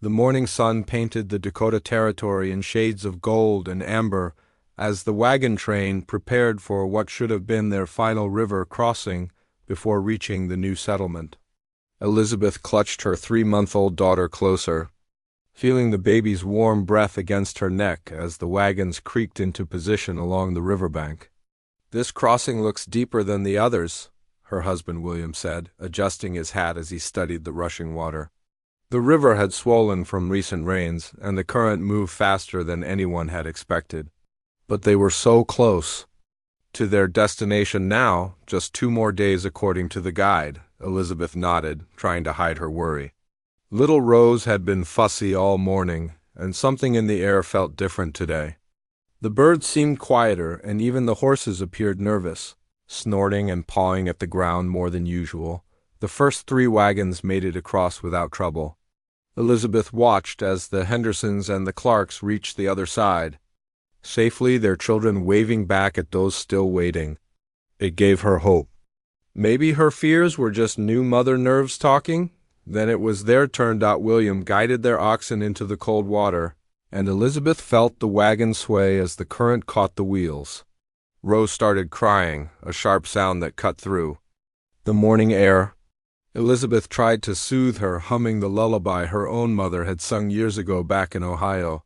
The morning sun painted the Dakota Territory in shades of gold and amber as the wagon train prepared for what should have been their final river crossing before reaching the new settlement. Elizabeth clutched her 3-month-old daughter closer, feeling the baby's warm breath against her neck as the wagons creaked into position along the riverbank. "This crossing looks deeper than the others," her husband William said, adjusting his hat as he studied the rushing water. The river had swollen from recent rains, and the current moved faster than anyone had expected. But they were so close to their destination now, just 2 more days according to the guide. Elizabeth nodded, trying to hide her worry. Little Rose had been fussy all morning, and something in the air felt different today. The birds seemed quieter, and even the horses appeared nervous, snorting and pawing at the ground more than usual. The first 3 wagons made it across without trouble. Elizabeth watched as the Hendersons and the Clarks reached the other side, safely, their children waving back at those still waiting. It gave her hope. Maybe her fears were just new mother nerves talking? Then it was their turn. William guided their oxen into the cold water, and Elizabeth felt the wagon sway as the current caught the wheels. Rose started crying, a sharp sound that cut through the morning air. Elizabeth tried to soothe her, humming the lullaby her own mother had sung years ago back in Ohio.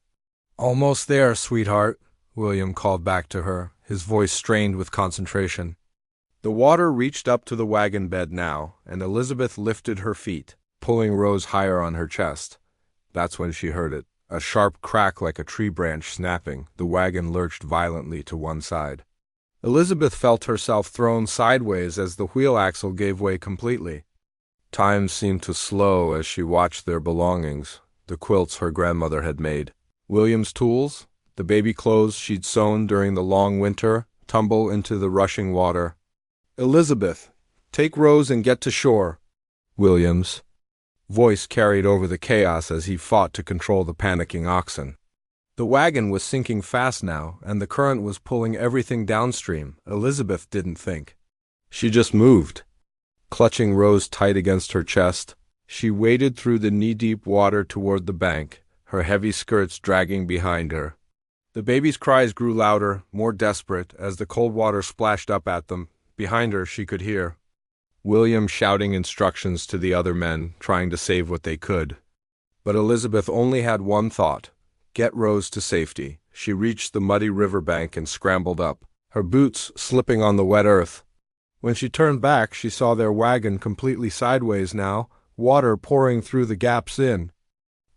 "Almost there, sweetheart," William called back to her, his voice strained with concentration. The water reached up to the wagon bed now, and Elizabeth lifted her feet, pulling Rose higher on her chest. That's when she heard it, a sharp crack like a tree branch snapping. The wagon lurched violently to one side. Elizabeth felt herself thrown sideways as the wheel axle gave way completely. Time seemed to slow as she watched their belongings, the quilts her grandmother had made, William's tools, the baby clothes she'd sewn during the long winter, tumble into the rushing water. "Elizabeth, take Rose and get to shore." William's voice carried over the chaos as he fought to control the panicking oxen. The wagon was sinking fast now, and the current was pulling everything downstream. Elizabeth didn't think. She just moved. Clutching Rose tight against her chest, she waded through the knee-deep water toward the bank, her heavy skirts dragging behind her. The baby's cries grew louder, more desperate, as the cold water splashed up at them. Behind her, she could hear William shouting instructions to the other men, trying to save what they could. But Elizabeth only had one thought: get Rose to safety. She reached the muddy riverbank and scrambled up, her boots slipping on the wet earth. When she turned back, she saw their wagon completely sideways now, water pouring through the gaps in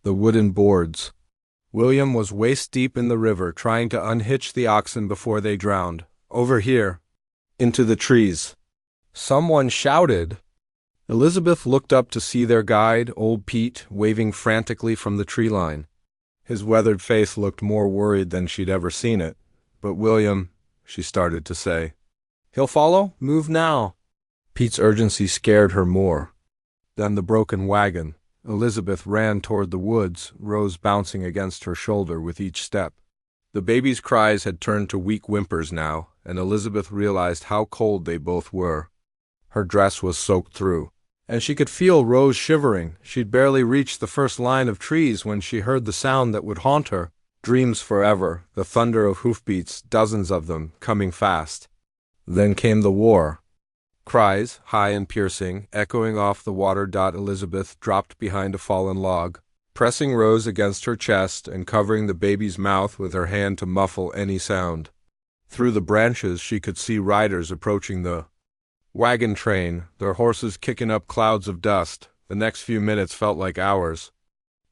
the wooden boards. William was waist-deep in the river, trying to unhitch the oxen before they drowned. "Over here." Into the trees. Someone shouted. Elizabeth looked up to see their guide, old Pete, waving frantically from the tree line. His weathered face looked more worried than she'd ever seen it. "But William," she started to say. "He'll follow? Move now." Pete's urgency scared her more than the broken wagon. Elizabeth ran toward the woods, Rose bouncing against her shoulder with each step. The baby's cries had turned to weak whimpers now, and Elizabeth realized how cold they both were. Her dress was soaked through, and she could feel Rose shivering. She'd barely reached the first line of trees when she heard the sound that would haunt her dreams forever, the thunder of hoofbeats, dozens of them, coming fast. Then came the war. Cries, high and piercing, echoing off the water. Elizabeth dropped behind a fallen log, pressing Rose against her chest and covering the baby's mouth with her hand to muffle any sound. Through the branches she could see riders approaching the wagon train, their horses kicking up clouds of dust. The next few minutes felt like hours.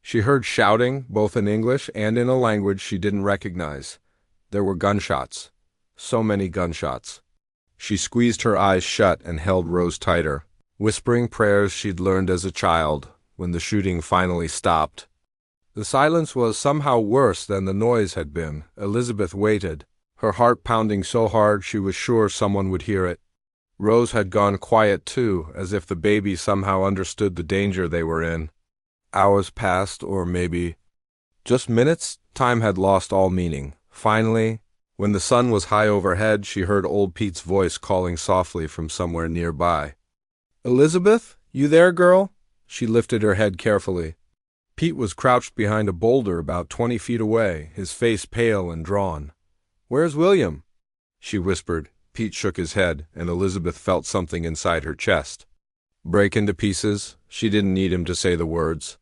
She heard shouting, both in English and in a language she didn't recognize. There were gunshots. So many gunshots. She squeezed her eyes shut and held Rose tighter, whispering prayers she'd learned as a child. When the shooting finally stopped, the silence was somehow worse than the noise had been. Elizabeth waited, her heart pounding so hard she was sure someone would hear it. Rose had gone quiet too, as if the baby somehow understood the danger they were in. Hours passed, or maybe just minutes. Time had lost all meaning. Finally, when the sun was high overhead, she heard old Pete's voice calling softly from somewhere nearby. "Elizabeth, you there, girl?" She lifted her head carefully. Pete was crouched behind a boulder about 20 feet away, his face pale and drawn. "Where's William?" she whispered. Pete shook his head, and Elizabeth felt something inside her chest break into pieces. She didn't need him to say the words.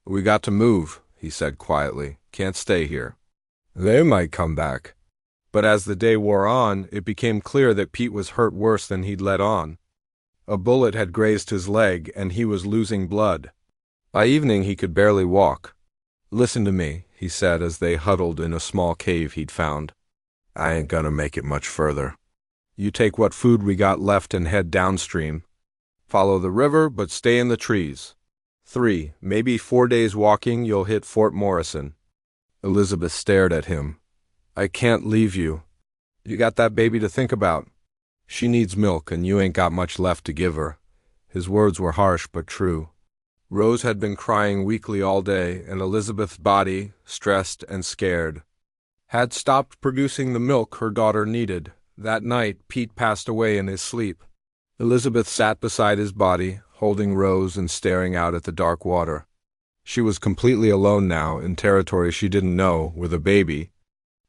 "We got to move," he said quietly. "Can't stay here." "They might come back." But as the day wore on, it became clear that Pete was hurt worse than he'd let on. A bullet had grazed his leg, and he was losing blood. By evening he could barely walk. "Listen to me," he said as they huddled in a small cave he'd found. "I ain't gonna make it much further. You take what food we got left and head downstream. Follow the river, but stay in the trees. 3, maybe 4 days walking, you'll hit Fort Morrison." Elizabeth stared at him. "I can't leave you. You got that baby to think about. She needs milk, and you ain't got much left to give her." His words were harsh but true. Rose had been crying weakly all day, and Elizabeth's body, stressed and scared, had stopped producing the milk her daughter needed. That night, Pete passed away in his sleep. Elizabeth sat beside his body, holding Rose and staring out at the dark water. She was completely alone now, in territory she didn't know, with a baby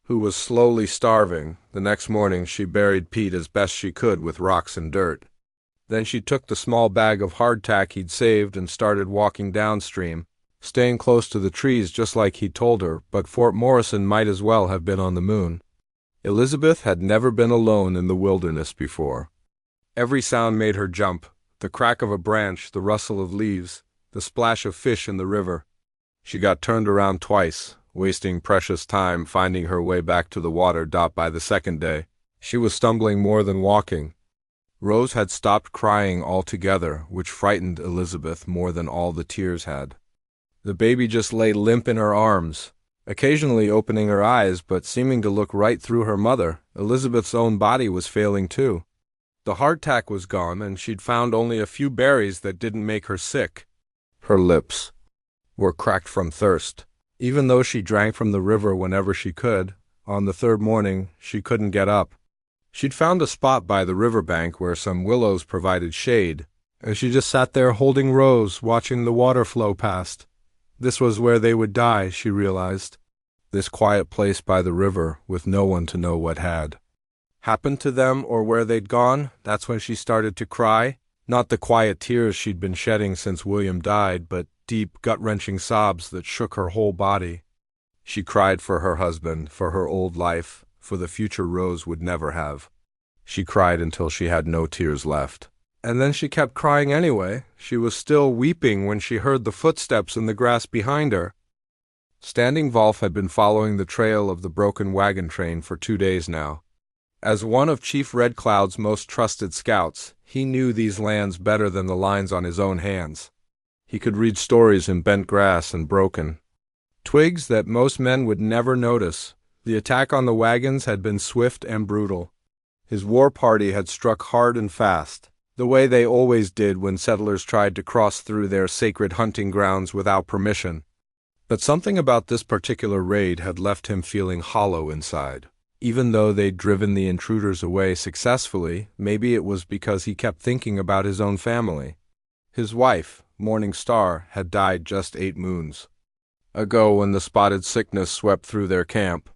who was slowly starving. The next morning she buried Pete as best she could with rocks and dirt. Then she took the small bag of hardtack he'd saved and started walking downstream, staying close to the trees just like he'd told her, but Fort Morrison might as well have been on the moon. Elizabeth had never been alone in the wilderness before. Every sound made her jump: the crack of a branch, the rustle of leaves, the splash of fish in the river. She got turned around twice, wasting precious time finding her way back to the water. By the second day, she was stumbling more than walking. Rose had stopped crying altogether, which frightened Elizabeth more than all the tears had. The baby just lay limp in her arms, occasionally opening her eyes but seeming to look right through her mother. Elizabeth's own body was failing too. The hardtack was gone, and she'd found only a few berries that didn't make her sick. Her lips were cracked from thirst. Even though she drank from the river whenever she could, on the third morning she couldn't get up. She'd found a spot by the riverbank where some willows provided shade, and she just sat there holding Rose, watching the water flow past. This was where they would die, she realized. This quiet place by the river, with no one to know what had happened to them or where they'd gone. That's when she started to cry. Not the quiet tears she'd been shedding since William died, but deep, gut-wrenching sobs that shook her whole body. She cried for her husband, for her old life, for the future Rose would never have. She cried until she had no tears left. And then she kept crying anyway. She was still weeping when she heard the footsteps in the grass behind her. Standing Wolf had been following the trail of the broken wagon train for 2 days now. As one of Chief Red Cloud's most trusted scouts, he knew these lands better than the lines on his own hands. He could read stories in bent grass and broken twigs that most men would never notice. The attack on the wagons had been swift and brutal. His war party had struck hard and fast, the way they always did when settlers tried to cross through their sacred hunting grounds without permission. But something about this particular raid had left him feeling hollow inside. Even though they'd driven the intruders away successfully, maybe it was because he kept thinking about his own family. His wife, Morning Star, had died just 8 moons ago when the spotted sickness swept through their camp.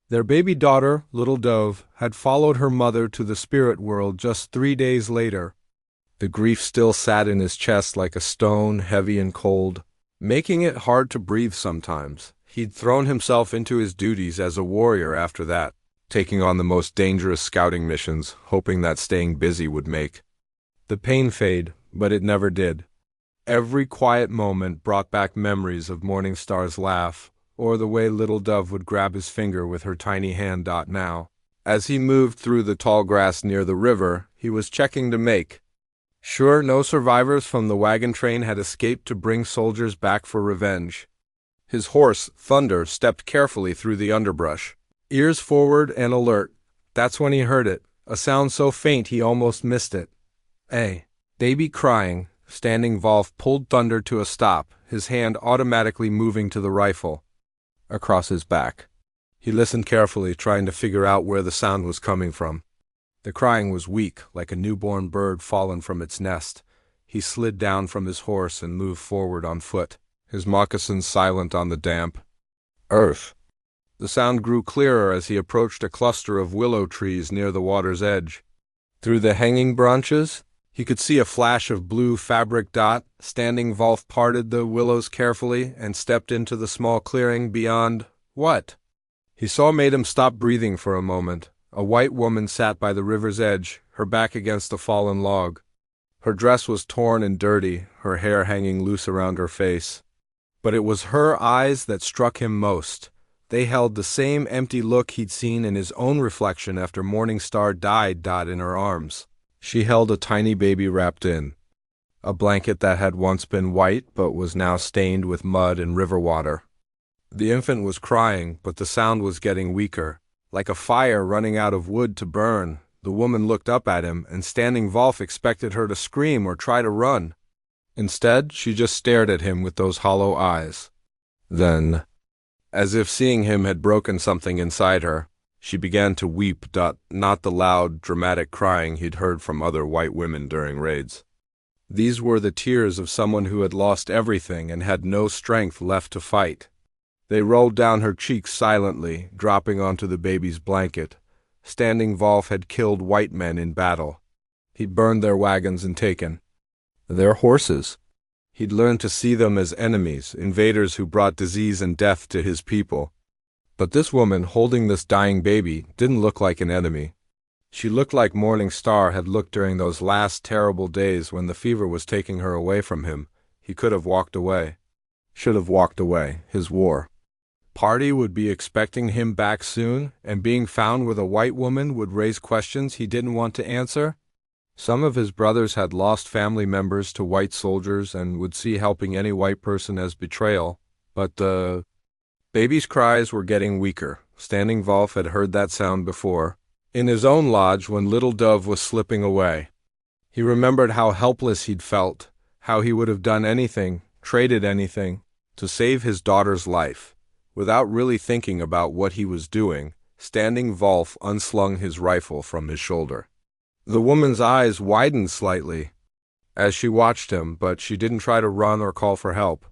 Their baby daughter, Little Dove, had followed her mother to the spirit world just 3 days later. The grief still sat in his chest like a stone, heavy and cold, making it hard to breathe sometimes. He'd thrown himself into his duties as a warrior after that, taking on the most dangerous scouting missions, hoping that staying busy would make the pain fade, but it never did. Every quiet moment brought back memories of Morning Star's laugh, or the way Little Dove would grab his finger with her tiny hand. Now, as he moved through the tall grass near the river, he was checking to make sure no survivors from the wagon train had escaped to bring soldiers back for revenge. His horse, Thunder, stepped carefully through the underbrush, ears forward and alert. That's when he heard it, a sound so faint he almost missed it. Baby crying. Standing Wolf pulled Thunder to a stop, his hand automatically moving to the rifle across his back. He listened carefully, trying to figure out where the sound was coming from. The crying was weak, like a newborn bird fallen from its nest. He slid down from his horse and moved forward on foot, his moccasins silent on the damp earth. The sound grew clearer as he approached a cluster of willow trees near the water's edge. Through the hanging branches, he could see a flash of blue fabric dot. Standing Volf parted the willows carefully and stepped into the small clearing beyond. What he saw made him stop breathing for a moment. A white woman sat by the river's edge, her back against a fallen log. Her dress was torn and dirty, her hair hanging loose around her face. But it was her eyes that struck him most. They held the same empty look he'd seen in his own reflection after Morning Star died in her arms. She held a tiny baby wrapped in a blanket that had once been white but was now stained with mud and river water. The infant was crying, but the sound was getting weaker, like a fire running out of wood to burn. The woman looked up at him, and Standing Volf expected her to scream or try to run. Instead, she just stared at him with those hollow eyes. Then, as if seeing him had broken something inside her, she began to weep, not the loud, dramatic crying he'd heard from other white women during raids. These were the tears of someone who had lost everything and had no strength left to fight. They rolled down her cheeks silently, dropping onto the baby's blanket. Standing Volf had killed white men in battle. He'd burned their wagons and taken their horses. He'd learned to see them as enemies, invaders who brought disease and death to his people. But this woman holding this dying baby didn't look like an enemy. She looked like Morning Star had looked during those last terrible days when the fever was taking her away from him. He could have walked away. Should have walked away. His war party would be expecting him back soon, and being found with a white woman would raise questions he didn't want to answer. Some of his brothers had lost family members to white soldiers and would see helping any white person as betrayal, but the baby's cries were getting weaker. Standing Volf had heard that sound before, in his own lodge when Little Dove was slipping away. He remembered how helpless he'd felt, how he would have done anything, traded anything, to save his daughter's life. Without really thinking about what he was doing, Standing Volf unslung his rifle from his shoulder. The woman's eyes widened slightly as she watched him, but she didn't try to run or call for help.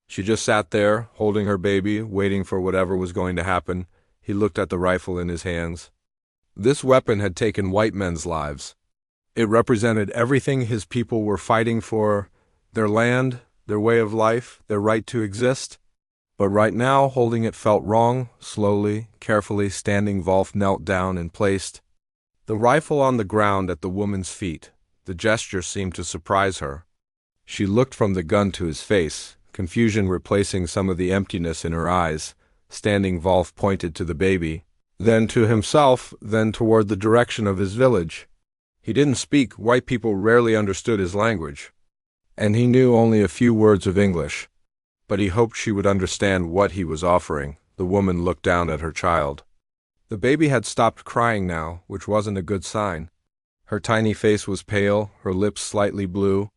She just sat there, holding her baby, waiting for whatever was going to happen. He looked at the rifle in his hands. This weapon had taken white men's lives. It represented everything his people were fighting for: their land, their way of life, their right to exist. But right now, holding it felt wrong. Slowly, carefully, Standing Volf knelt down and placed the rifle on the ground at the woman's feet. The gesture seemed to surprise her. She looked from the gun to his face, confusion replacing some of the emptiness in her eyes. Standing Volf pointed to the baby, then to himself, then toward the direction of his village. He didn't speak. White people rarely understood his language, and he knew only a few words of English. But he hoped she would understand what he was offering. The woman looked down at her child. The baby had stopped crying now, which wasn't a good sign. Her tiny face was pale, her lips slightly blue.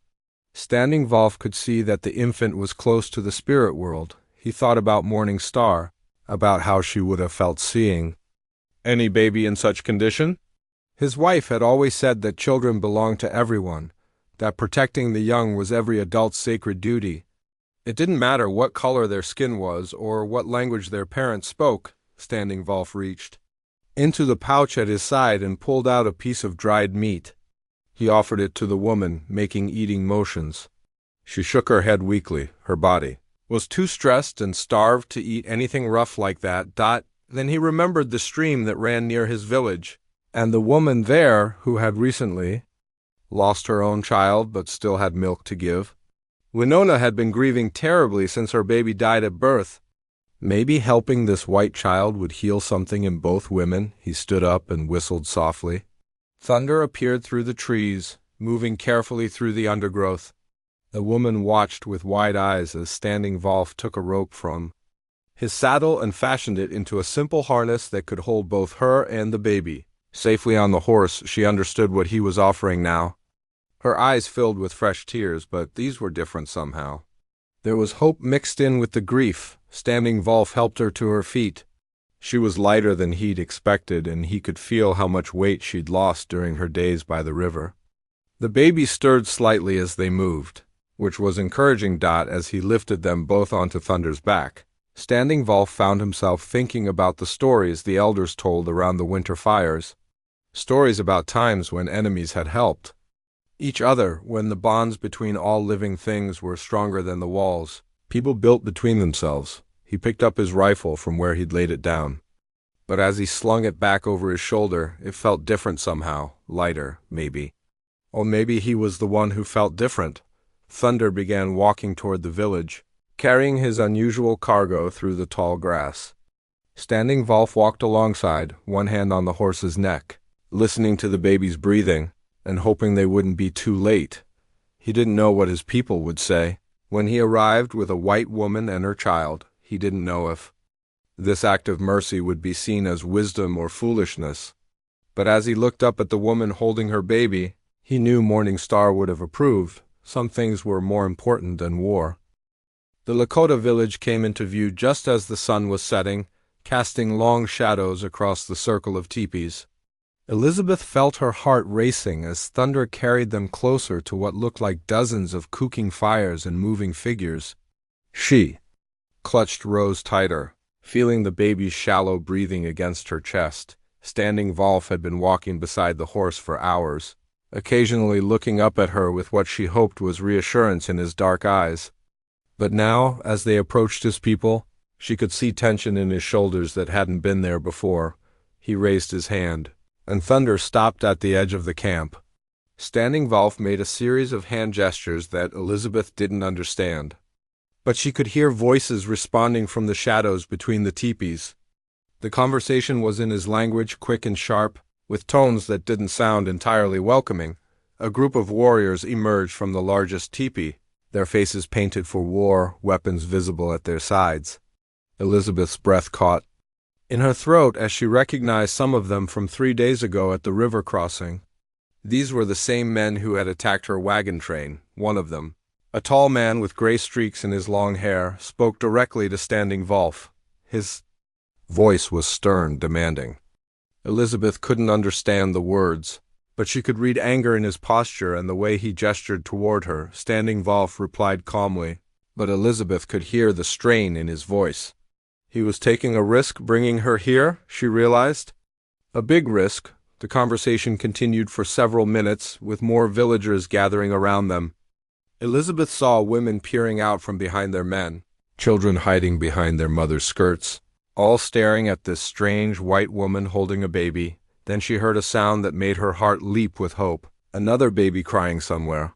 Standing Volf could see that the infant was close to the spirit world. He thought about Morning Star, about how she would have felt seeing any baby in such condition. His wife had always said that children belonged to everyone, that protecting the young was every adult's sacred duty. It didn't matter what color their skin was or what language their parents spoke. Standing Volf reached into the pouch at his side and pulled out a piece of dried meat. He offered it to the woman, making eating motions. She shook her head weakly. Her body was too stressed and starved to eat anything rough like that. Then he remembered the stream that ran near his village, and the woman there who had recently lost her own child but still had milk to give. Winona had been grieving terribly since her baby died at birth. Maybe helping this white child would heal something in both women. He stood up and whistled softly. Thunder appeared through the trees, moving carefully through the undergrowth. The woman watched with wide eyes as Standing Volf took a rope from his saddle and fashioned it into a simple harness that could hold both her and the baby. Safely on the horse, she understood what he was offering now. Her eyes filled with fresh tears, but these were different somehow. There was hope mixed in with the grief. Standing Volf helped her to her feet. She was lighter than he'd expected, and he could feel how much weight she'd lost during her days by the river. The baby stirred slightly as they moved. which was encouraging as he lifted them both onto Thunder's back. Standing Volf found himself thinking about the stories the elders told around the winter fires. Stories about times when enemies had helped each other, when the bonds between all living things were stronger than the walls people built between themselves. He picked up his rifle from where he'd laid it down. But as he slung it back over his shoulder, it felt different somehow, lighter, maybe. Or maybe he was the one who felt different. Thunder began walking toward the village, carrying his unusual cargo through the tall grass. Standing Volf walked alongside, one hand on the horse's neck, listening to the baby's breathing, and hoping they wouldn't be too late. He didn't know what his people would say. When he arrived with a white woman and her child, he didn't know if this act of mercy would be seen as wisdom or foolishness. But as he looked up at the woman holding her baby, he knew Morning Star would have approved. Some things were more important than war. The Lakota village came into view just as the sun was setting, casting long shadows across the circle of teepees. Elizabeth felt her heart racing as Thunder carried them closer to what looked like dozens of cooking fires and moving figures. She clutched Rose tighter, feeling the baby's shallow breathing against her chest. Standing Volf had been walking beside the horse for hours, occasionally looking up at her with what she hoped was reassurance in his dark eyes. But now, as they approached his people, she could see tension in his shoulders that hadn't been there before. He raised his hand, and Thunder stopped at the edge of the camp. Standing Volf made a series of hand gestures that Elizabeth didn't understand. But she could hear voices responding from the shadows between the teepees. The conversation was in his language, quick and sharp, with tones that didn't sound entirely welcoming. A group of warriors emerged from the largest teepee, their faces painted for war, weapons visible at their sides. Elizabeth's breath caught in her throat as she recognized some of them from 3 days ago at the river crossing. These were the same men who had attacked her wagon train. One of them, a tall man with gray streaks in his long hair, spoke directly to Standing Volf. His voice was stern, demanding. Elizabeth couldn't understand the words, but she could read anger in his posture and the way he gestured toward her. Standing Volf replied calmly, but Elizabeth could hear the strain in his voice. He was taking a risk bringing her here, she realized. A big risk. The conversation continued for several minutes, with more villagers gathering around them. Elizabeth saw women peering out from behind their men, children hiding behind their mothers' skirts, all staring at this strange white woman holding a baby. Then she heard a sound that made her heart leap with hope. Another baby crying somewhere.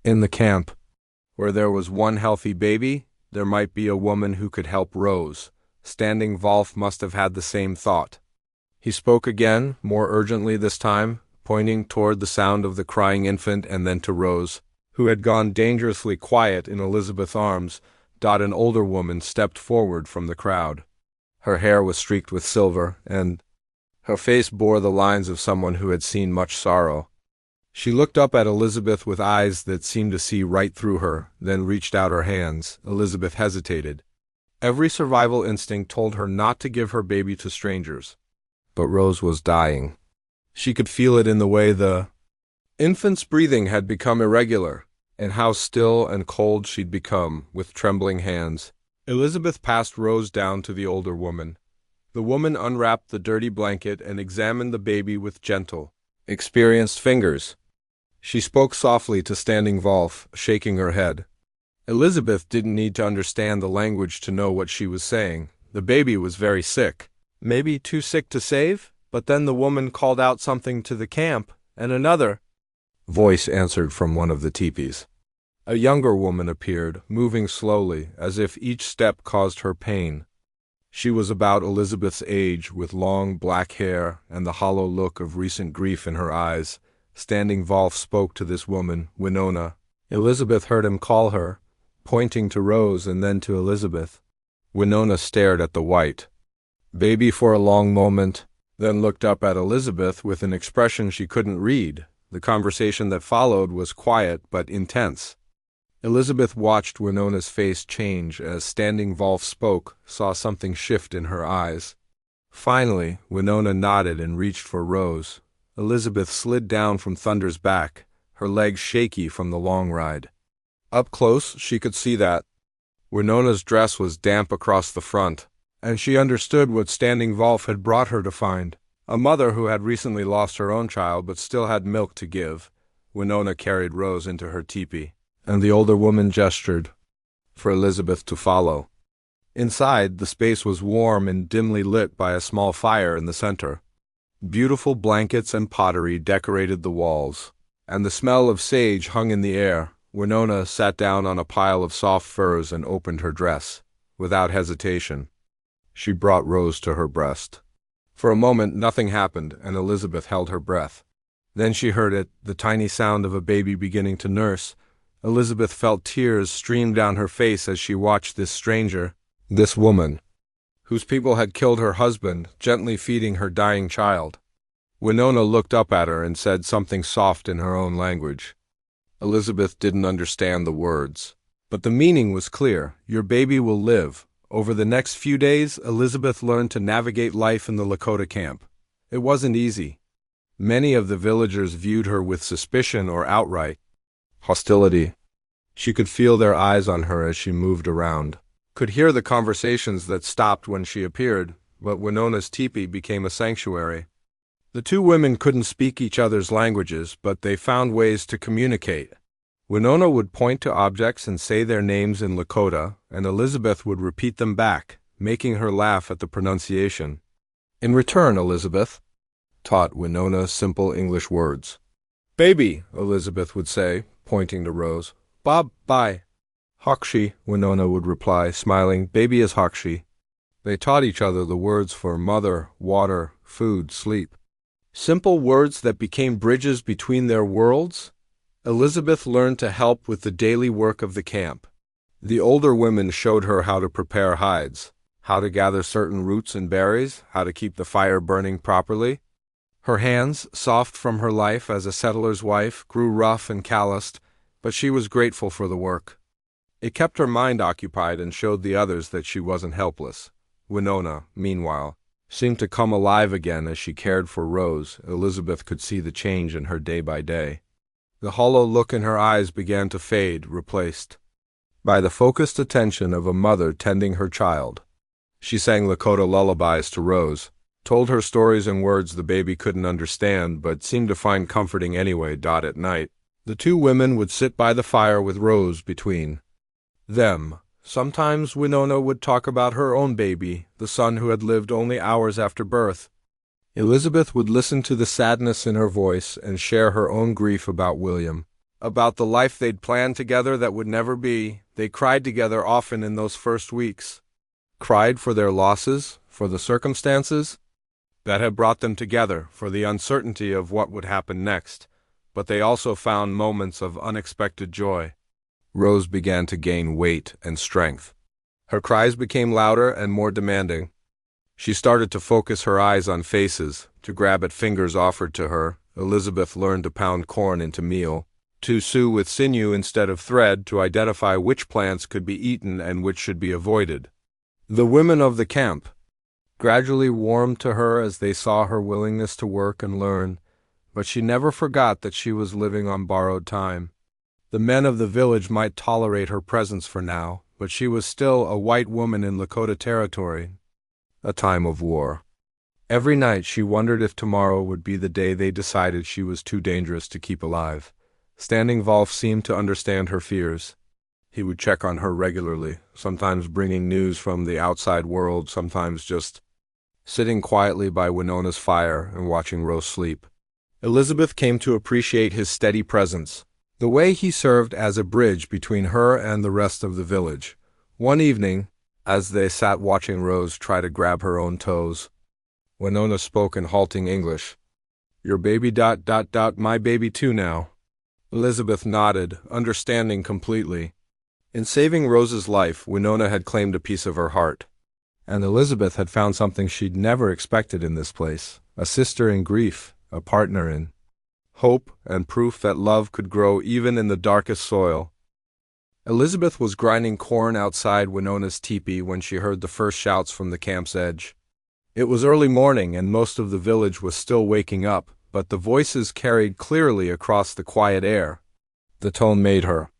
In the camp, where there was one healthy baby, there might be a woman who could help Rose. Standing Volf must have had the same thought. He spoke again, more urgently this time, pointing toward the sound of the crying infant and then to Rose, who had gone dangerously quiet in Elizabeth's arms. An older woman stepped forward from the crowd. Her hair was streaked with silver, and her face bore the lines of someone who had seen much sorrow. She looked up at Elizabeth with eyes that seemed to see right through her, then reached out her hands. Elizabeth hesitated. Every survival instinct told her not to give her baby to strangers. But Rose was dying. She could feel it in the way the infant's breathing had become irregular, and how still and cold she'd become, with trembling hands. Elizabeth passed Rose down to the older woman. The woman unwrapped the dirty blanket and examined the baby with gentle, experienced fingers. She spoke softly to Standing Volf, shaking her head. Elizabeth didn't need to understand the language to know what she was saying. The baby was very sick. Maybe too sick to save? But then the woman called out something to the camp, and another voice answered from one of the teepees. A younger woman appeared, moving slowly, as if each step caused her pain. She was about Elizabeth's age, with long black hair and the hollow look of recent grief in her eyes. Standing Volf spoke to this woman, Winona. Elizabeth heard him call her, pointing to Rose and then to Elizabeth. Winona stared at the white baby for a long moment, then looked up at Elizabeth with an expression she couldn't read. The conversation that followed was quiet but intense. Elizabeth watched Winona's face change as Standing Volf spoke, saw something shift in her eyes. Finally, Winona nodded and reached for Rose. Elizabeth slid down from Thunder's back, her legs shaky from the long ride. Up close, she could see that Winona's dress was damp across the front, and she understood what Standing Volf had brought her to find. A mother who had recently lost her own child but still had milk to give. Winona carried Rose into her teepee, and the older woman gestured for Elizabeth to follow. Inside, the space was warm and dimly lit by a small fire in the center. Beautiful blankets and pottery decorated the walls, and the smell of sage hung in the air. Winona sat down on a pile of soft furs and opened her dress. Without hesitation, she brought Rose to her breast. For a moment, nothing happened, and Elizabeth held her breath. Then she heard it, the tiny sound of a baby beginning to nurse. Elizabeth felt tears stream down her face as she watched this stranger, this woman, whose people had killed her husband, gently feeding her dying child. Winona looked up at her and said something soft in her own language. Elizabeth didn't understand the words, but the meaning was clear. Your baby will live. Over the next few days, Elizabeth learned to navigate life in the Lakota camp. It wasn't easy. Many of the villagers viewed her with suspicion or outright hostility. She could feel their eyes on her as she moved around, could hear the conversations that stopped when she appeared, but Winona's teepee became a sanctuary. The two women couldn't speak each other's languages, but they found ways to communicate. Winona would point to objects and say their names in Lakota, and Elizabeth would repeat them back, making her laugh at the pronunciation. In return, Elizabeth taught Winona simple English words. "Baby," Elizabeth would say, pointing to Rose. "Bob, bye." "Hakshi," Winona would reply, smiling. "Baby is Hakshi." They taught each other the words for mother, water, food, sleep. Simple words that became bridges between their worlds. Elizabeth learned to help with the daily work of the camp. The older women showed her how to prepare hides, how to gather certain roots and berries, how to keep the fire burning properly. Her hands, soft from her life as a settler's wife, grew rough and calloused, but she was grateful for the work. It kept her mind occupied and showed the others that she wasn't helpless. Winona, meanwhile, seemed to come alive again as she cared for Rose. Elizabeth could see the change in her day by day. The hollow look in her eyes began to fade, replaced by the focused attention of a mother tending her child. She sang Lakota lullabies to Rose, told her stories in words the baby couldn't understand but seemed to find comforting anyway. At night, the two women would sit by the fire with Rose between them. Sometimes Winona would talk about her own baby, the son who had lived only hours after birth. Elizabeth would listen to the sadness in her voice and share her own grief about William, about the life they'd planned together that would never be. They cried together often in those first weeks. Cried for their losses, for the circumstances that had brought them together, for the uncertainty of what would happen next. But they also found moments of unexpected joy. Rose began to gain weight and strength. Her cries became louder and more demanding. She started to focus her eyes on faces, to grab at fingers offered to her. Elizabeth learned to pound corn into meal, to sew with sinew instead of thread, to identify which plants could be eaten and which should be avoided. The women of the camp gradually warmed to her as they saw her willingness to work and learn, but she never forgot that she was living on borrowed time. The men of the village might tolerate her presence for now, but she was still a white woman in Lakota territory, a time of war. Every night she wondered if tomorrow would be the day they decided she was too dangerous to keep alive. Standing Volf seemed to understand her fears. He would check on her regularly, sometimes bringing news from the outside world, sometimes just sitting quietly by Winona's fire and watching Rose sleep. Elizabeth came to appreciate his steady presence, the way he served as a bridge between her and the rest of the village. One evening, as they sat watching Rose try to grab her own toes, Winona spoke in halting English. "Your baby ... my baby too now." Elizabeth nodded, understanding completely. In saving Rose's life, Winona had claimed a piece of her heart. And Elizabeth had found something she'd never expected in this place, a sister in grief, a partner in hope, and proof that love could grow even in the darkest soil. Elizabeth was grinding corn outside Winona's teepee when she heard the first shouts from the camp's edge. It was early morning and most of the village was still waking up, but the voices carried clearly across the quiet air. The tone made her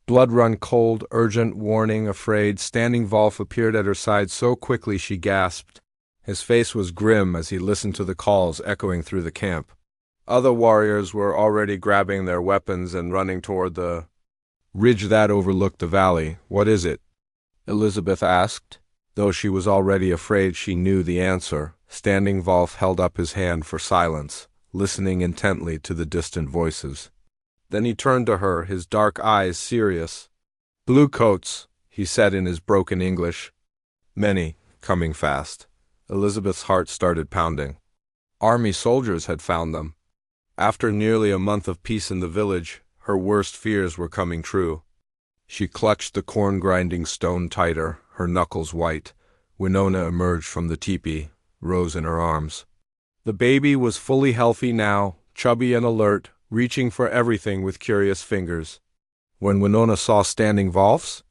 Blood run cold, urgent, warning, afraid. Standing Volf appeared at her side so quickly she gasped. His face was grim as he listened to the calls echoing through the camp. Other warriors were already grabbing their weapons and running toward the ridge that overlooked the valley. "What is it?" Elizabeth asked. Though she was already afraid, she knew the answer. Standing Volf held up his hand for silence, listening intently to the distant voices. Then he turned to her, his dark eyes serious. "Bluecoats," he said in his broken English. "Many, coming fast." Elizabeth's heart started pounding. Army soldiers had found them. After nearly a month of peace in the village, her worst fears were coming true. She clutched the corn-grinding stone tighter, her knuckles white. Winona emerged from the teepee, Rose in her arms. The baby was fully healthy now, chubby and alert, reaching for everything with curious fingers. When Winona saw Standing Volf's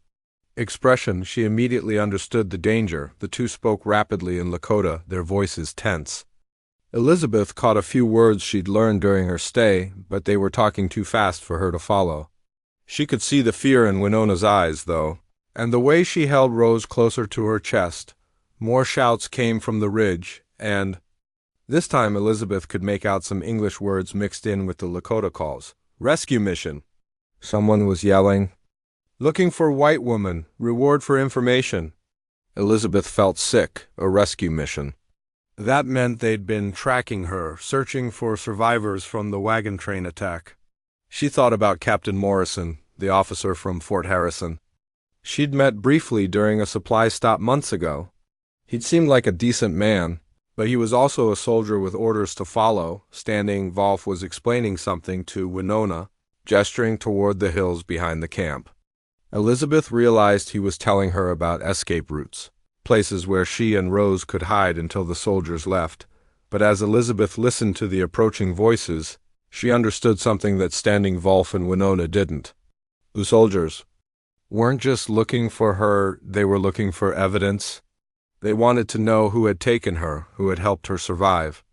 expression, she immediately understood the danger. The two spoke rapidly in Lakota, their voices tense. Elizabeth caught a few words she'd learned during her stay, but they were talking too fast for her to follow. She could see the fear in Winona's eyes, though, and the way she held Rose closer to her chest. More shouts came from the ridge, and this time Elizabeth could make out some English words mixed in with the Lakota calls. "Rescue mission," someone was yelling. "Looking for white woman, reward for information." Elizabeth felt sick. A rescue mission. That meant they'd been tracking her, searching for survivors from the wagon train attack. She thought about Captain Morrison, the officer from Fort Harrison. She'd met briefly during a supply stop months ago. He'd seemed like a decent man, but he was also a soldier with orders to follow. Standing Volf was explaining something to Winona, gesturing toward the hills behind the camp. Elizabeth realized he was telling her about escape routes, places where she and Rose could hide until the soldiers left. But as Elizabeth listened to the approaching voices, she understood something that Standing Volf and Winona didn't. The soldiers weren't just looking for her, they were looking for evidence. They wanted to know who had taken her, who had helped her survive.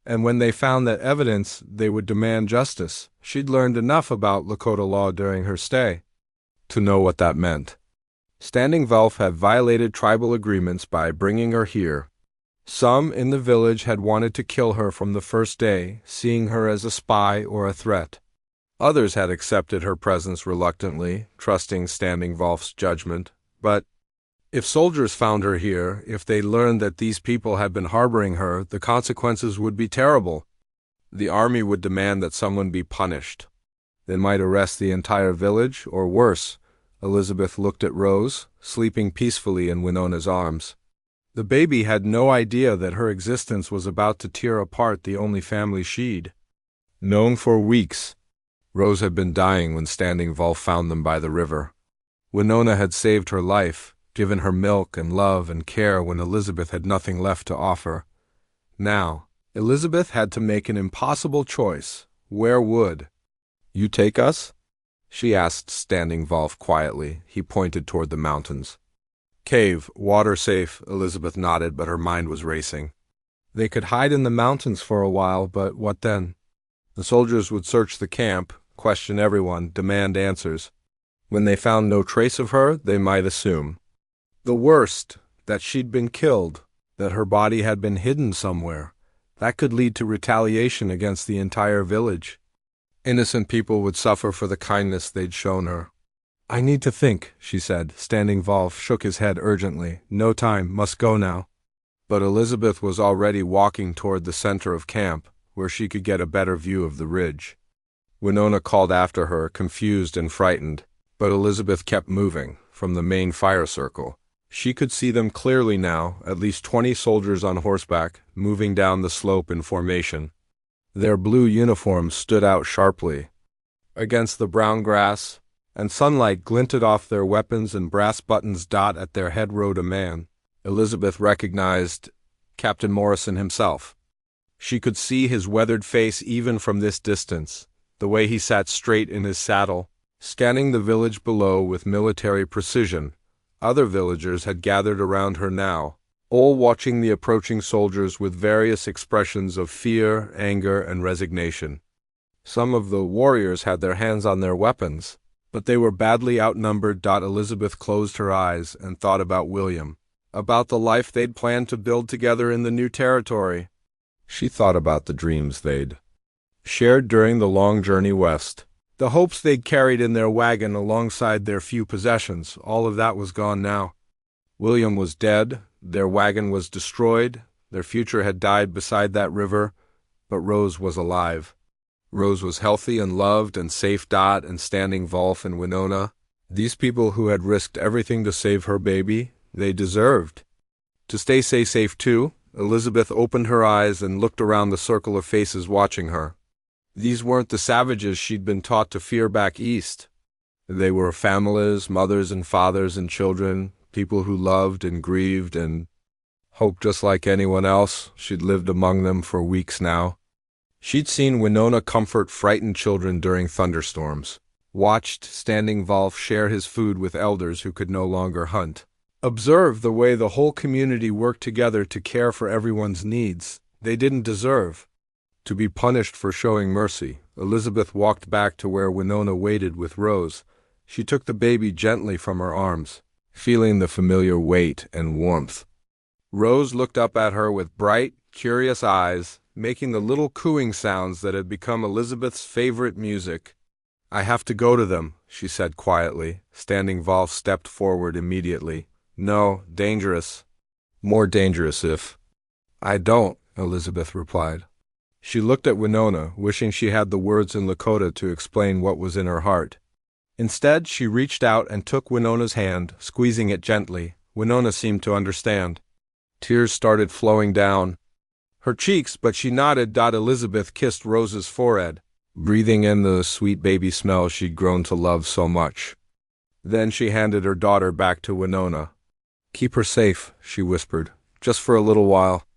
And when they found that evidence, they would demand justice. She'd learned enough about Lakota law during her stay to know what that meant. Standing Volf had violated tribal agreements by bringing her here. Some in the village had wanted to kill her from the first day, seeing her as a spy or a threat. Others had accepted her presence reluctantly, trusting Standing Volf's judgment. But if soldiers found her here, if they learned that these people had been harboring her, the consequences would be terrible. The army would demand that someone be punished. They might arrest the entire village, or worse. Elizabeth looked at Rose, sleeping peacefully in Winona's arms. The baby had no idea that her existence was about to tear apart the only family she'd known for weeks. Rose had been dying when Standing Volf found them by the river. Winona had saved her life, given her milk and love and care when Elizabeth had nothing left to offer. Now, Elizabeth had to make an impossible choice. Where would you take us? She asked Standing Volf quietly. He pointed toward the mountains. "Cave, water safe," Elizabeth nodded, but her mind was racing. They could hide in the mountains for a while, but what then? The soldiers would search the camp, question everyone, demand answers. When they found no trace of her, they might assume the worst, that she'd been killed, that her body had been hidden somewhere. That could lead to retaliation against the entire village. Innocent people would suffer for the kindness they'd shown her. "I need to think," she said. Standing Volf shook his head urgently. "No time, must go now." But Elizabeth was already walking toward the center of camp, where she could get a better view of the ridge. Winona called after her, confused and frightened, but Elizabeth kept moving. From the main fire circle, she could see them clearly now, at least 20 soldiers on horseback, moving down the slope in formation. Their blue uniforms stood out sharply against the brown grass, and sunlight glinted off their weapons and brass buttons dot at their head rode a man. Elizabeth recognized Captain Morrison himself. She could see his weathered face even from this distance, the way he sat straight in his saddle, scanning the village below with military precision. Other villagers had gathered around her now, all watching the approaching soldiers with various expressions of fear, anger, and resignation. Some of the warriors had their hands on their weapons, But they were badly outnumbered. Elizabeth closed her eyes and thought about William, about the life they'd planned to build together in the new territory. She thought about the dreams they'd shared during the long journey west, the hopes they'd carried in their wagon alongside their few possessions. All of that was gone now. William was dead, their wagon was destroyed, their future had died beside that river, but Rose was alive. Rose was healthy and loved and safe. And Standing Wolf and Winona, these people who had risked everything to save her baby, they deserved to stay safe too. Elizabeth opened her eyes and looked around the circle of faces watching her. These weren't the savages she'd been taught to fear back east. They were families, mothers and fathers and children, people who loved and grieved and hoped just like anyone else. She'd lived among them for weeks now. She'd seen Winona comfort frightened children during thunderstorms, watched Standing Wolf share his food with elders who could no longer hunt, observed the way the whole community worked together to care for everyone's needs. They didn't deserve to be punished for showing mercy. Elizabeth walked back to where Winona waited with Rose. She took the baby gently from her arms, feeling the familiar weight and warmth. Rose looked up at her with bright, curious eyes, making the little cooing sounds that had become Elizabeth's favorite music. "I have to go to them," she said quietly. Standing Wolf stepped forward immediately. "No, dangerous. More dangerous if—" "I don't," Elizabeth replied. She looked at Winona, wishing she had the words in Lakota to explain what was in her heart. Instead, she reached out and took Winona's hand, squeezing it gently. Winona seemed to understand. Tears started flowing down her cheeks, but she nodded. Elizabeth kissed Rose's forehead, breathing in the sweet baby smell she'd grown to love so much. Then she handed her daughter back to Winona. "Keep her safe," she whispered, "just for a little while."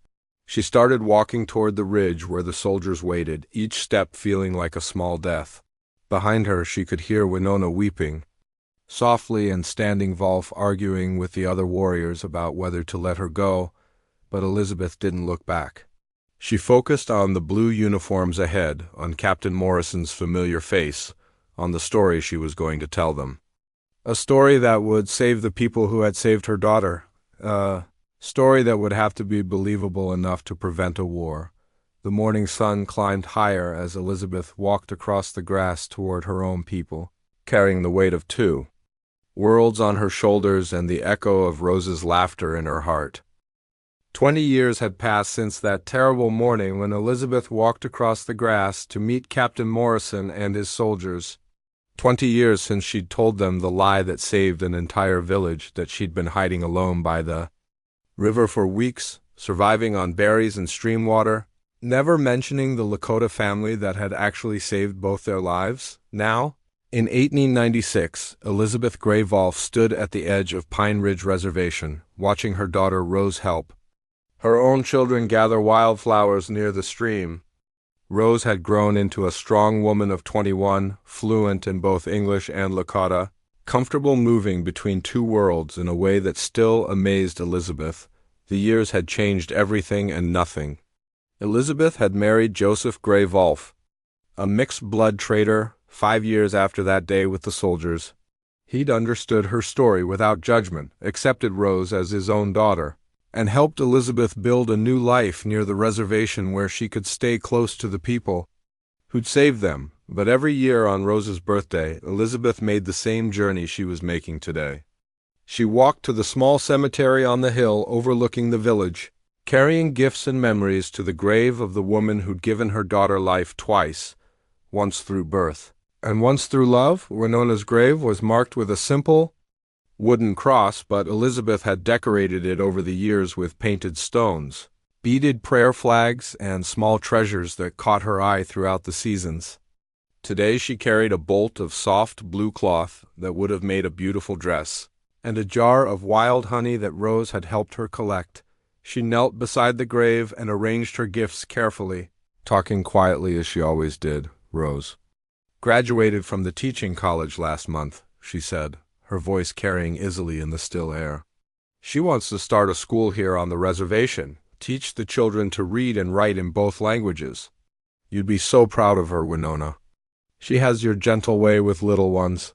She started walking toward the ridge where the soldiers waited, each step feeling like a small death. Behind her she could hear Winona weeping softly and Standing Wolf arguing with the other warriors about whether to let her go, but Elizabeth didn't look back. She focused on the blue uniforms ahead, on Captain Morrison's familiar face, on the story she was going to tell them. A story that would save the people who had saved her daughter. A story that would have to be believable enough to prevent a war. The morning sun climbed higher as Elizabeth walked across the grass toward her own people, carrying the weight of 2 worlds on her shoulders and the echo of Rose's laughter in her heart. 20 years had passed since that terrible morning when Elizabeth walked across the grass to meet Captain Morrison and his soldiers. 20 years since she'd told them the lie that saved an entire village, that she'd been hiding alone by the river for weeks, surviving on berries and stream water, never mentioning the Lakota family that had actually saved both their lives. Now, in 1896, Elizabeth Gray Wolf stood at the edge of Pine Ridge Reservation, watching her daughter Rose help her own children gather wildflowers near the stream. Rose had grown into a strong woman of 21, fluent in both English and Lakota, comfortable moving between 2 worlds in a way that still amazed Elizabeth. The years had changed everything and nothing. Elizabeth had married Joseph Gray Wolf, a mixed-blood trader, 5 years after that day with the soldiers. He'd understood her story without judgment, accepted Rose as his own daughter, and helped Elizabeth build a new life near the reservation where she could stay close to the people who'd saved them. But every year on Rose's birthday, Elizabeth made the same journey she was making today. She walked to the small cemetery on the hill overlooking the village, carrying gifts and memories to the grave of the woman who'd given her daughter life twice, once through birth and once through love. Winona's grave was marked with a simple wooden cross, but Elizabeth had decorated it over the years with painted stones, beaded prayer flags, and small treasures that caught her eye throughout the seasons. Today she carried a bolt of soft blue cloth that would have made a beautiful dress, and a jar of wild honey that Rose had helped her collect. She knelt beside the grave and arranged her gifts carefully, talking quietly as she always did. Rose graduated from the teaching college last month, she said, her voice carrying easily in the still air. She wants to start a school here on the reservation, teach the children to read and write in both languages. You'd be so proud of her, Winona. She has your gentle way with little ones.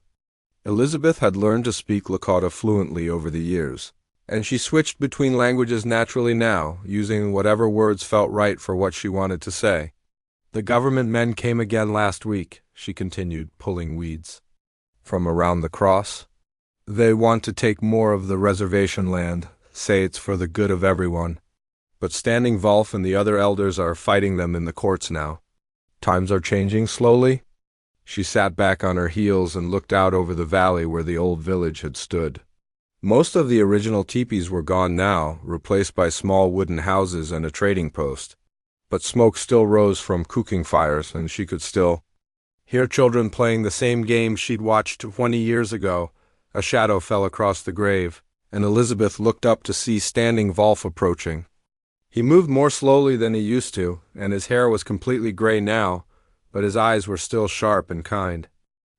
Elizabeth had learned to speak Lakota fluently over the years, and she switched between languages naturally now, using whatever words felt right for what she wanted to say. The government men came again last week, she continued, pulling weeds from around the cross. They want to take more of the reservation land, say it's for the good of everyone. But Standing Wolf and the other elders are fighting them in the courts now. Times are changing slowly. She sat back on her heels and looked out over the valley where the old village had stood. Most of the original teepees were gone now, replaced by small wooden houses and a trading post. But smoke still rose from cooking fires, and she could still hear children playing the same game she'd watched 20 years ago. A shadow fell across the grave, and Elizabeth looked up to see Standing Wolf approaching. He moved more slowly than he used to, and his hair was completely gray now, but his eyes were still sharp and kind.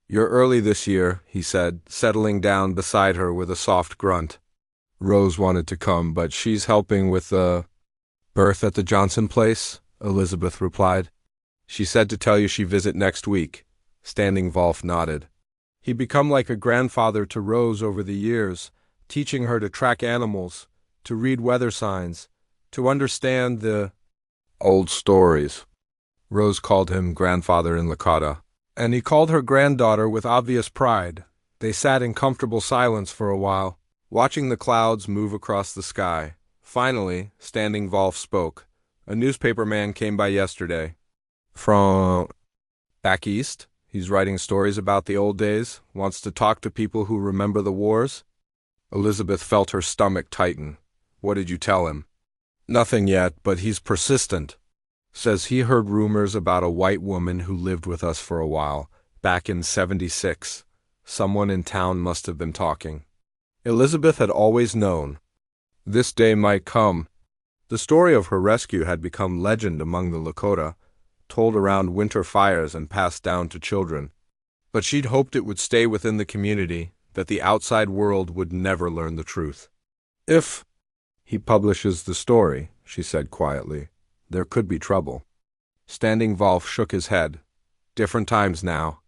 "You're early this year," he said, settling down beside her with a soft grunt. "Rose wanted to come, but she's helping with the birth at the Johnson place," Elizabeth replied. "She said to tell you she visit next week." Standing Wolf nodded. He'd become like a grandfather to Rose over the years, teaching her to track animals, to read weather signs, to understand the old stories. Rose called him grandfather in Lakota, and he called her granddaughter with obvious pride. They sat in comfortable silence for a while, watching the clouds move across the sky. Finally, Standing Wolf spoke. "A newspaper man came by yesterday. From back east. He's writing stories about the old days, wants to talk to people who remember the wars." Elizabeth felt her stomach tighten. "What did you tell him?" "Nothing yet, but he's persistent. Says he heard rumors about a white woman who lived with us for a while, back in '76. Someone in town must have been talking." Elizabeth had always known this day might come. The story of her rescue had become legend among the Lakota, told around winter fires and passed down to children. But she'd hoped it would stay within the community, that the outside world would never learn the truth. "If he publishes the story," she said quietly, "there could be trouble." Standing Wolf shook his head. "Different times now.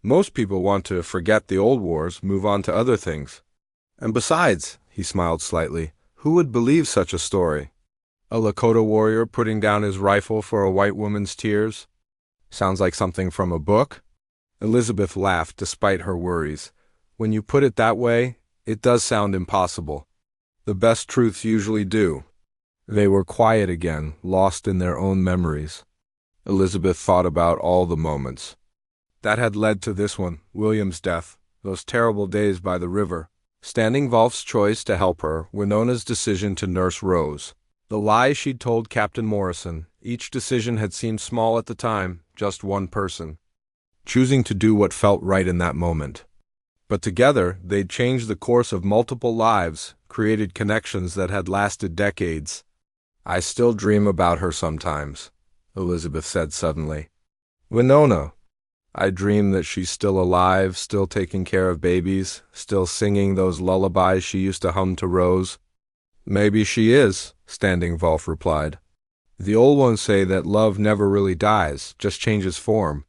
Most people want to forget the old wars, move on to other things. And besides," he smiled slightly, "who would believe such a story? A Lakota warrior putting down his rifle for a white woman's tears? Sounds like something from a book?" Elizabeth laughed despite her worries. "When you put it that way, it does sound impossible. The best truths usually do." They were quiet again, lost in their own memories. Elizabeth thought about all the moments that had led to this one, William's death, those terrible days by the river, Standing Wolf's choice to help her, Winona's decision to nurse Rose, the lie she'd told Captain Morrison. Each decision had seemed small at the time, just one person choosing to do what felt right in that moment. But together, they'd changed the course of multiple lives, created connections that had lasted decades. "I still dream about her sometimes," Elizabeth said suddenly. "Winona. I dream that she's still alive, still taking care of babies, still singing those lullabies she used to hum to Rose." "Maybe she is," Standing Wolf replied. "The old ones say that love never really dies, just changes form.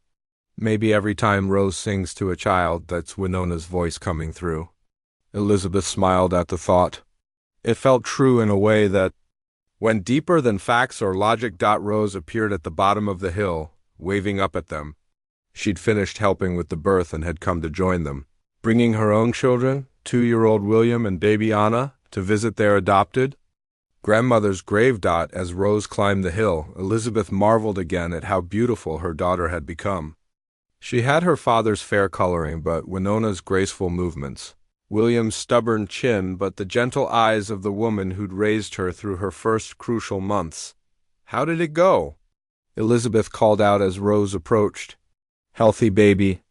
Maybe every time Rose sings to a child, that's Winona's voice coming through." Elizabeth smiled at the thought. It felt true in a way that went deeper than facts or logic. Rose appeared at the bottom of the hill, waving up at them. She'd finished helping with the birth and had come to join them, bringing her own children, 2-year-old William and baby Anna, to visit their adopted grandmother's grave. As Rose climbed the hill, Elizabeth marveled again at how beautiful her daughter had become. She had her father's fair coloring, but Winona's graceful movements, William's stubborn chin, but the gentle eyes of the woman who'd raised her through her first crucial months. "How did it go?" Elizabeth called out as Rose approached. "Healthy baby."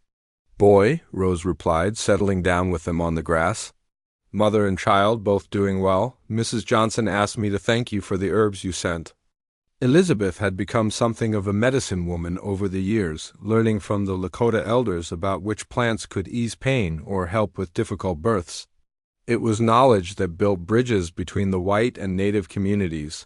"Boy," Rose replied, settling down with them on the grass. "Mother and child both doing well. Mrs. Johnson asked me to thank you for the herbs you sent." Elizabeth had become something of a medicine woman over the years, learning from the Lakota elders about which plants could ease pain or help with difficult births. It was knowledge that built bridges between the white and native communities.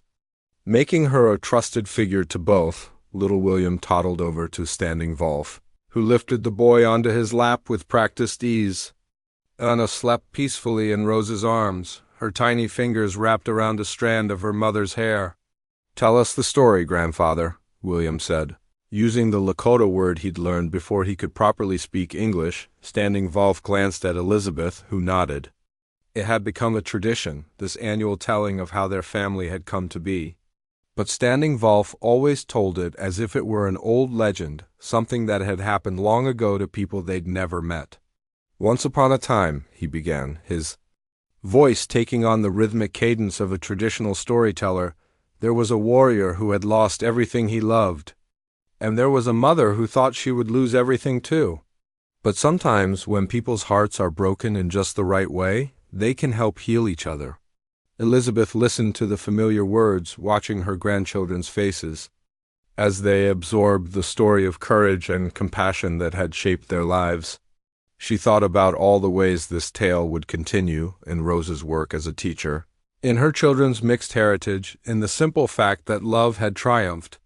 Making her a trusted figure to both, little William toddled over to Standing Wolf, who lifted the boy onto his lap with practiced ease. Anna slept peacefully in Rose's arms, her tiny fingers wrapped around a strand of her mother's hair. "Tell us the story, grandfather," William said, using the Lakota word he'd learned before he could properly speak English. Standing Volf glanced at Elizabeth, who nodded. It had become a tradition, this annual telling of how their family had come to be. But Standing Volf always told it as if it were an old legend, something that had happened long ago to people they'd never met. "Once upon a time," he began, his voice taking on the rhythmic cadence of a traditional storyteller, "there was a warrior who had lost everything he loved. And there was a mother who thought she would lose everything too. But sometimes when people's hearts are broken in just the right way, they can help heal each other." Elizabeth listened to the familiar words, watching her grandchildren's faces, as they absorbed the story of courage and compassion that had shaped their lives. She thought about all the ways this tale would continue in Rose's work as a teacher, in her children's mixed heritage, in the simple fact that love had triumphed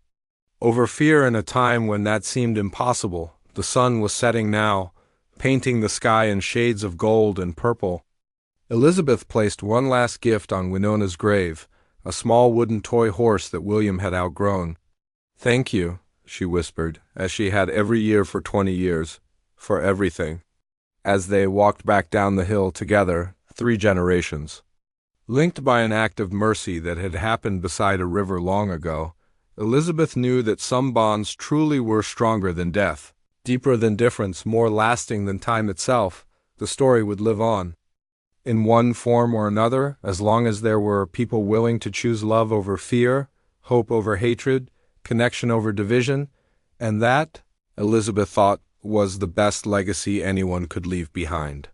over fear in a time when that seemed impossible. The sun was setting now, painting the sky in shades of gold and purple. Elizabeth placed one last gift on Winona's grave, a small wooden toy horse that William had outgrown. "Thank you," she whispered, as she had every year for 20 years, "for everything." As they walked back down the hill together, 3 generations, linked by an act of mercy that had happened beside a river long ago, Elizabeth knew that some bonds truly were stronger than death, deeper than difference, more lasting than time itself. The story would live on, in one form or another, as long as there were people willing to choose love over fear, hope over hatred, connection over division, and that, Elizabeth thought, was the best legacy anyone could leave behind.